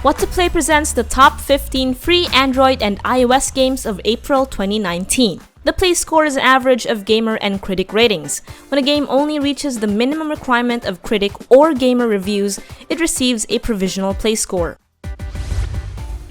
whatoplay presents the top 15 free Android and iOS games of April 2019. The Play score is an average of gamer and critic ratings. When a game only reaches the minimum requirement of critic or gamer reviews, it receives a provisional Play score.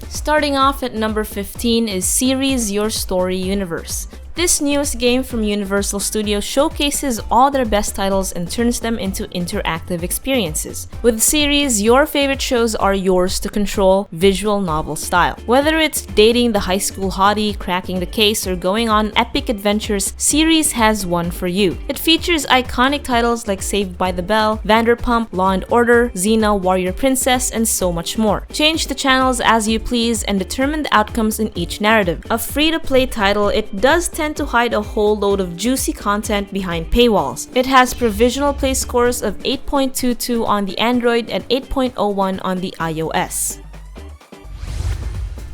Starting off at number 15 is Series Your Story Universe. This newest game from Universal Studios showcases all their best titles and turns them into interactive experiences. With the series, your favorite shows are yours to control, visual novel style. Whether it's dating the high school hottie, cracking the case, or going on epic adventures, Series has one for you. It features iconic titles like Saved by the Bell, Vanderpump, Law & Order, Xena, Warrior Princess, and so much more. Change the channels as you please and determine the outcomes in each narrative. A free-to-play title, it does tend to hide a whole load of juicy content behind paywalls. It has provisional Play scores of 8.22 on the Android and 8.01 on the iOS.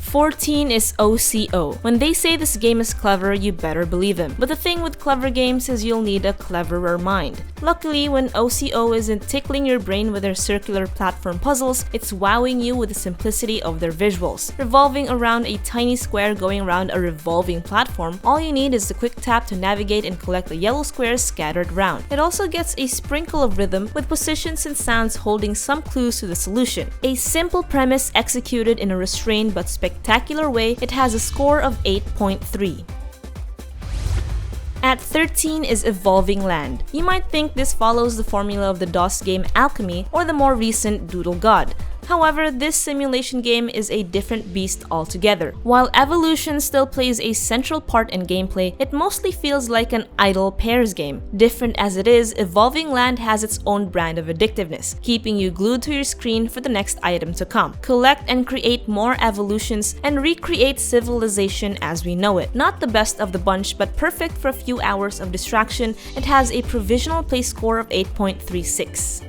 14 is OCO. When they say this game is clever, you better believe them. But the thing with clever games is you'll need a cleverer mind. Luckily, when OCO isn't tickling your brain with their circular platform puzzles, it's wowing you with the simplicity of their visuals. Revolving around a tiny square going around a revolving platform, all you need is a quick tap to navigate and collect the yellow squares scattered around. It also gets a sprinkle of rhythm with positions and sounds holding some clues to the solution. A simple premise executed in a restrained but spectacular way, it has a score of 8.3. At 13 is Evolving Land. You might think this follows the formula of the DOS game Alchemy or the more recent Doodle God. However, this simulation game is a different beast altogether. While evolution still plays a central part in gameplay, it mostly feels like an idle pairs game. Different as it is, Evolving Land has its own brand of addictiveness, keeping you glued to your screen for the next item to come. Collect and create more evolutions and recreate civilization as we know it. Not the best of the bunch, but perfect for a few hours of distraction, it has a provisional Play score of 8.36.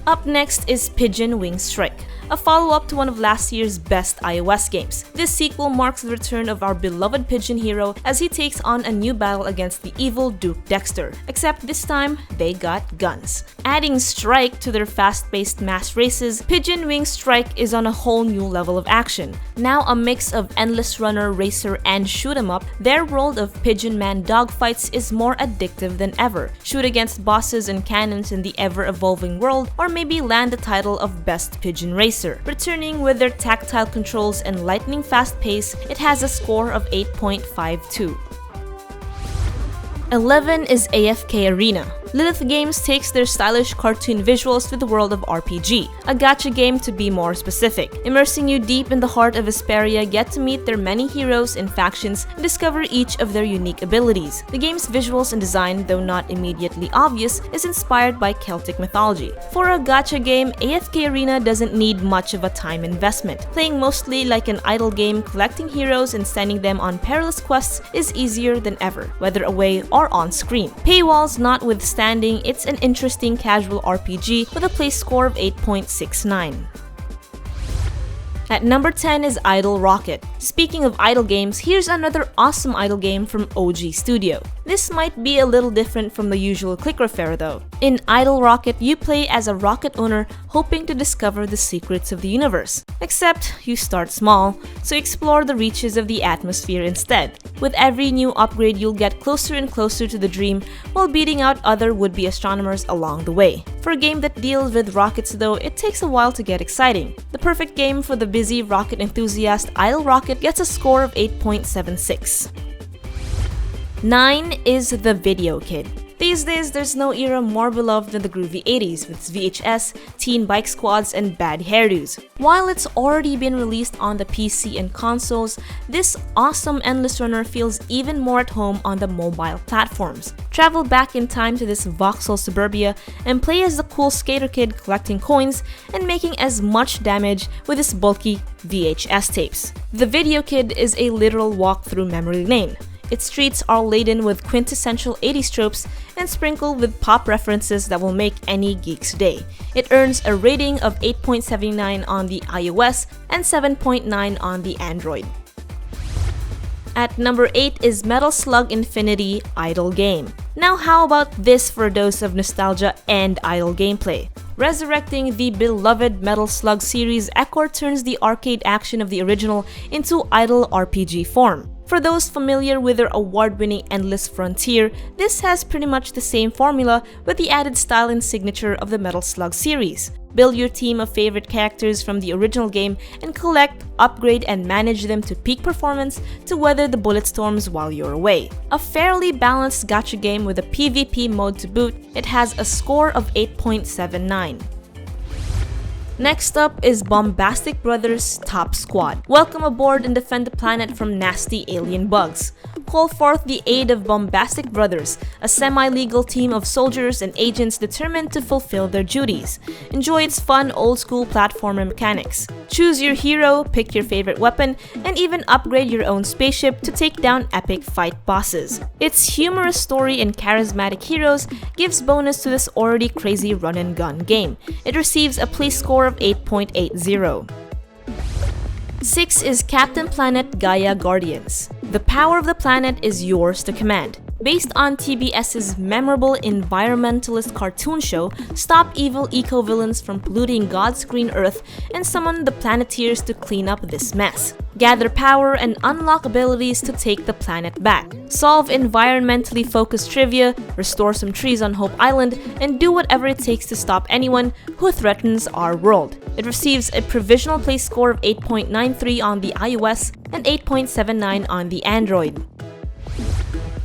Up next is Pigeon Wing Strike, a follow-up to one of last year's best iOS games. This sequel marks the return of our beloved Pigeon hero as he takes on a new battle against the evil Duke Dexter, except this time they got guns. Adding Strike to their fast-paced mass races, Pigeon Wing Strike is on a whole new level of action. Now a mix of endless runner, racer, and shoot 'em up, their world of Pigeon Man dogfights is more addictive than ever. Shoot against bosses and cannons in the ever-evolving world, or maybe land the title of Best Pigeon Racer. Returning with their tactile controls and lightning-fast pace, it has a score of 8.52. 11 is AFK Arena. Lilith Games takes their stylish cartoon visuals to the world of RPG, a gacha game to be more specific. Immersing you deep in the heart of Vesperia, get to meet their many heroes and factions and discover each of their unique abilities. The game's visuals and design, though not immediately obvious, is inspired by Celtic mythology. For a gacha game, AFK Arena doesn't need much of a time investment. Playing mostly like an idle game, collecting heroes and sending them on perilous quests is easier than ever, whether away or on screen. Paywalls notwithstanding, it's an interesting casual RPG with a Play score of 8.69. At number 10 is Idle Rocket. Speaking of idle games, here's another awesome idle game from OG Studio. This might be a little different from the usual clicker fare though. In Idle Rocket, you play as a rocket owner hoping to discover the secrets of the universe. Except, you start small, so explore the reaches of the atmosphere instead. With every new upgrade, you'll get closer and closer to the dream while beating out other would-be astronomers along the way. For a game that deals with rockets though, it takes a while to get exciting. The perfect game for the busy rocket enthusiast, Idle Rocket gets a score of 8.76. 9 is the Videokid. These days, there's no era more beloved than the groovy 80s with its VHS, teen bike squads, and bad hairdos. While it's already been released on the PC and consoles, this awesome endless runner feels even more at home on the mobile platforms. Travel back in time to this voxel suburbia and play as the cool skater kid collecting coins and making as much damage with his bulky VHS tapes. The Videokid is a literal walk through memory lane. Its streets are laden with quintessential 80s tropes and sprinkled with pop references that will make any geek's day. It earns a rating of 8.79 on the iOS and 7.9 on the Android. At number 8 is Metal Slug Infinity Idle Game. Now how about this for a dose of nostalgia and idle gameplay? Resurrecting the beloved Metal Slug series, Apr turns the arcade action of the original into idle RPG form. For those familiar with their award-winning Endless Frontier, this has pretty much the same formula with the added style and signature of the Metal Slug series. Build your team of favorite characters from the original game and collect, upgrade, and manage them to peak performance to weather the bullet storms while you're away. A fairly balanced gacha game with a PvP mode to boot, it has a score of 8.79. Next up is Bombastic Brothers Top Squad. Welcome aboard and defend the planet from nasty alien bugs. Call forth the aid of Bombastic Brothers, a semi-legal team of soldiers and agents determined to fulfill their duties. Enjoy its fun old-school platformer mechanics. Choose your hero, pick your favorite weapon, and even upgrade your own spaceship to take down epic fight bosses. Its humorous story and charismatic heroes gives bonus to this already crazy run-and-gun game. It receives a play score of 8.80. 6 is Captain Planet Gaia Guardians. The power of the planet is yours to command. Based on TBS's memorable environmentalist cartoon show, stop evil eco-villains from polluting God's green earth and summon the Planeteers to clean up this mess. Gather power and unlock abilities to take the planet back. Solve environmentally focused trivia, restore some trees on Hope Island, and do whatever it takes to stop anyone who threatens our world. It receives a provisional play score of 8.93 on the iOS and 8.79 on the Android.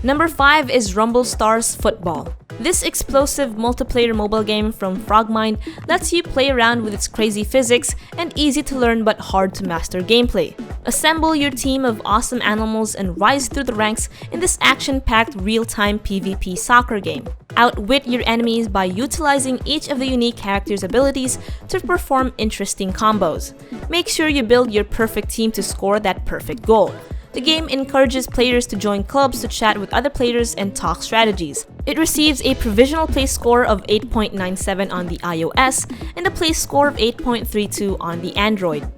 Number 5 is Rumble Stars Football. This explosive multiplayer mobile game from Frogmind lets you play around with its crazy physics and easy to learn but hard to master gameplay. Assemble your team of awesome animals and rise through the ranks in this action-packed real-time PvP soccer game. Outwit your enemies by utilizing each of the unique characters' abilities to perform interesting combos. Make sure you build your perfect team to score that perfect goal. The game encourages players to join clubs to chat with other players and talk strategies. It receives a provisional play score of 8.97 on the iOS and a play score of 8.32 on the Android.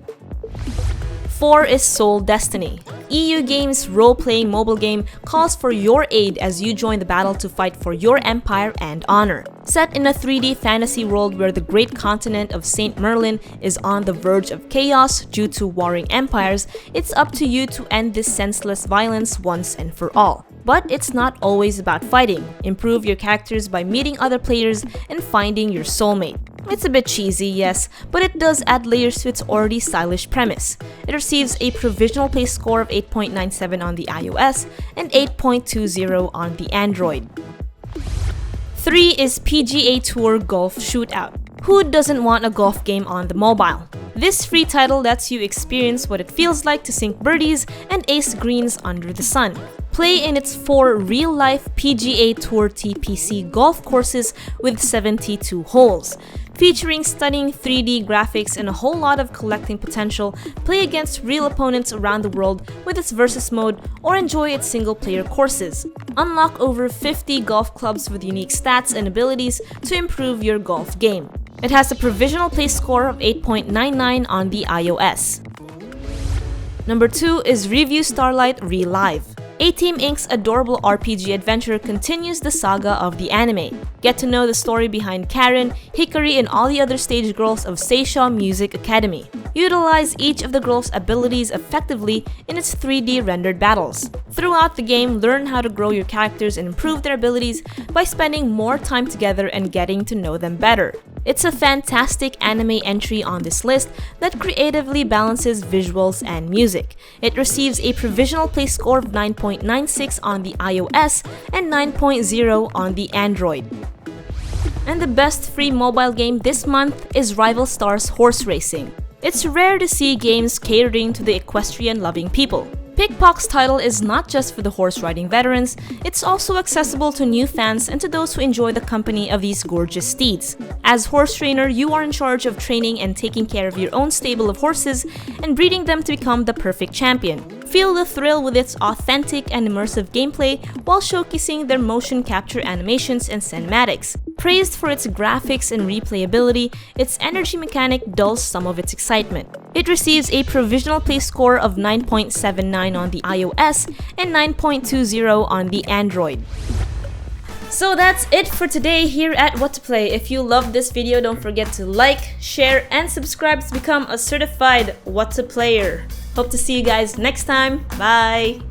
4 is Soul Destiny. EU Games' role-playing mobile game calls for your aid as you join the battle to fight for your empire and honor. Set in a 3D fantasy world where the great continent of Saint Merlin is on the verge of chaos due to warring empires, it's up to you to end this senseless violence once and for all. But it's not always about fighting. Improve your characters by meeting other players and finding your soulmate. It's a bit cheesy, yes, but it does add layers to its already stylish premise. It receives a provisional play score of 8.97 on the iOS and 8.20 on the Android. 3 is PGA Tour Golf Shootout. Who doesn't want a golf game on the mobile? This free title lets you experience what it feels like to sink birdies and ace greens under the sun. Play in its 4 real-life PGA Tour TPC golf courses with 72 holes. Featuring stunning 3D graphics and a whole lot of collecting potential, play against real opponents around the world with its Versus mode or enjoy its single-player courses. Unlock over 50 golf clubs with unique stats and abilities to improve your golf game. It has a provisional play score of 8.99 on the iOS. Number 2 is Revue Starlight Relive. A-Team Inc.'s adorable RPG adventure continues the saga of the anime. Get to know the story behind Karen, Hikari, and all the other stage girls of Seisha Music Academy. Utilize each of the girls' abilities effectively in its 3D rendered battles. Throughout the game, learn how to grow your characters and improve their abilities by spending more time together and getting to know them better. It's a fantastic anime entry on this list that creatively balances visuals and music. It receives a provisional play score of 9.96 on the iOS and 9.0 on the Android. And the best free mobile game this month is Rival Stars Horse Racing. It's rare to see games catering to the equestrian-loving people. Pickpock's title is not just for the horse riding veterans, it's also accessible to new fans and to those who enjoy the company of these gorgeous steeds. As horse trainer, you are in charge of training and taking care of your own stable of horses and breeding them to become the perfect champion. Feel the thrill with its authentic and immersive gameplay while showcasing their motion capture animations and cinematics. Praised for its graphics and replayability, its energy mechanic dulls some of its excitement. It receives a provisional play score of 9.79 on the iOS and 9.20 on the Android. So that's it for today here at What to Play. If you loved this video, don't forget to like, share, and subscribe to become a certified What to Player. Hope to see you guys next time. Bye!